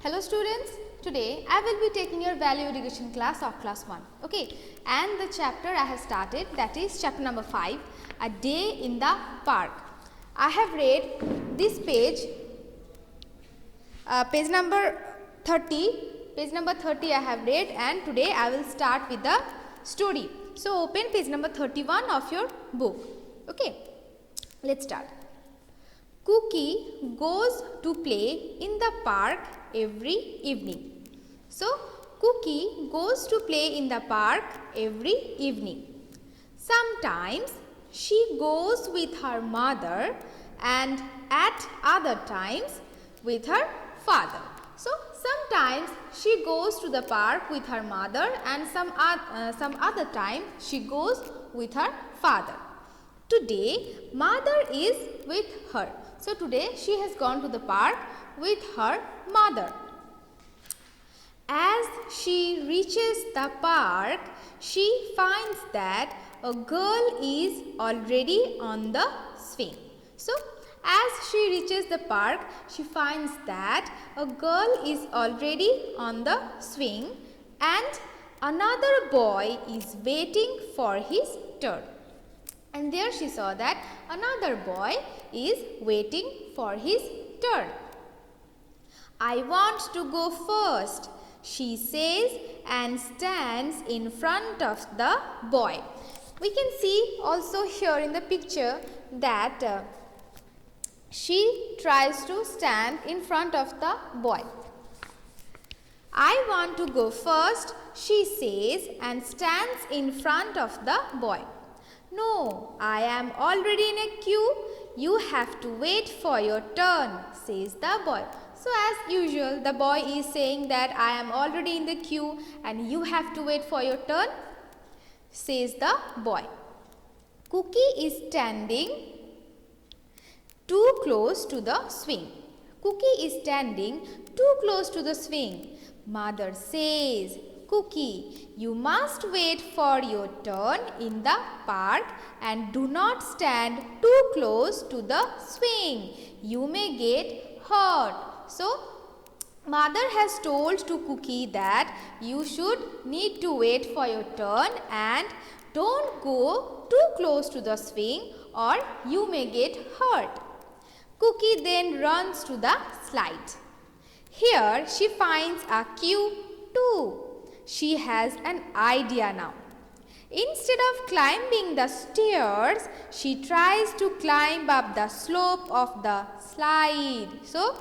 Hello students, today I will be taking your value addition class of class 1. Okay, and the chapter I have started, that is chapter number 5, A Day in the Park. I have read this page, page number 30 I have read, and today I will start with the story. So open page number 31 of your book. Okay, let's start. Cookie goes to play in the park every evening. So, Cookie goes to play in the park every evening. Sometimes she goes with her mother and at other times with her father. So, sometimes she goes to the park with her mother and some other time she goes with her father. Today, mother is with her. So, today she has gone to the park with her mother. As she reaches the park, she finds that a girl is already on the swing. So, as she reaches the park, she finds that a girl is already on the swing and another boy is waiting for his turn. And there she saw that another boy is waiting for his turn. I want to go first, she says and stands in front of the boy. We can see also here in the picture that she tries to stand in front of the boy. I want to go first, she says and stands in front of the boy. No, I am already in a queue. You have to wait for your turn, says the boy. So as usual, the boy is saying that I am already in the queue and you have to wait for your turn, says the boy. Cookie is standing too close to the swing. Cookie is standing too close to the swing. Mother says, Cookie, you must wait for your turn in the park and do not stand too close to the swing. You may get hurt. So, mother has told to Cookie that you should need to wait for your turn and don't go too close to the swing or you may get hurt. Cookie then runs to the slide. Here she finds a queue too. She has an idea now. Instead of climbing the stairs, she tries to climb up the slope of the slide. So,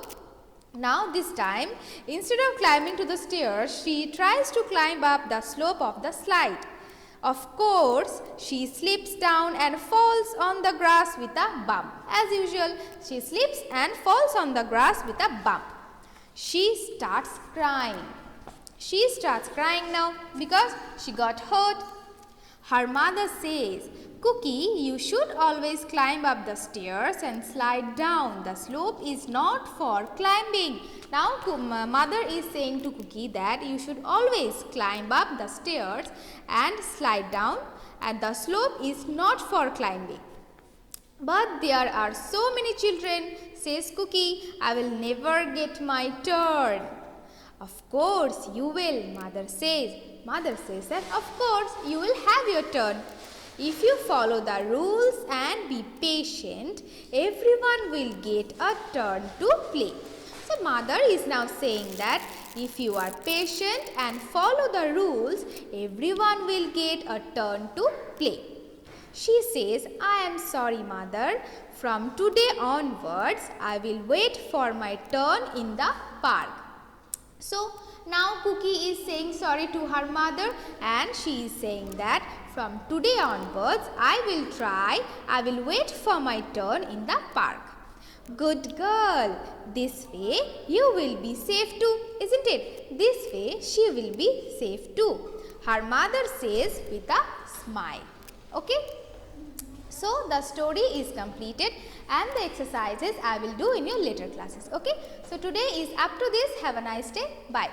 now this time, instead of climbing to the stairs, she tries to climb up the slope of the slide. Of course, she slips down and falls on the grass with a bump. As usual, she slips and falls on the grass with a bump. She starts crying. She starts crying now because she got hurt. Her mother says, Cookie, you should always climb up the stairs and slide down. The slope is not for climbing. Now, mother is saying to Cookie that you should always climb up the stairs and slide down, and the slope is not for climbing. But there are so many children, says Cookie, I will never get my turn. Of course you will, mother says. Mother says that of course you will have your turn. If you follow the rules and be patient, everyone will get a turn to play. So mother is now saying that if you are patient and follow the rules, everyone will get a turn to play. She says, I am sorry mother. From today onwards, I will wait for my turn in the park. So, now Cookie is saying sorry to her mother and she is saying that from today onwards I will wait for my turn in the park. Good girl, this way you will be safe too, isn't it? This way she will be safe too, her mother says with a smile. Okay? So, the story is completed and the exercises I will do in your later classes. Okay. So, today is up to this. Have a nice day. Bye.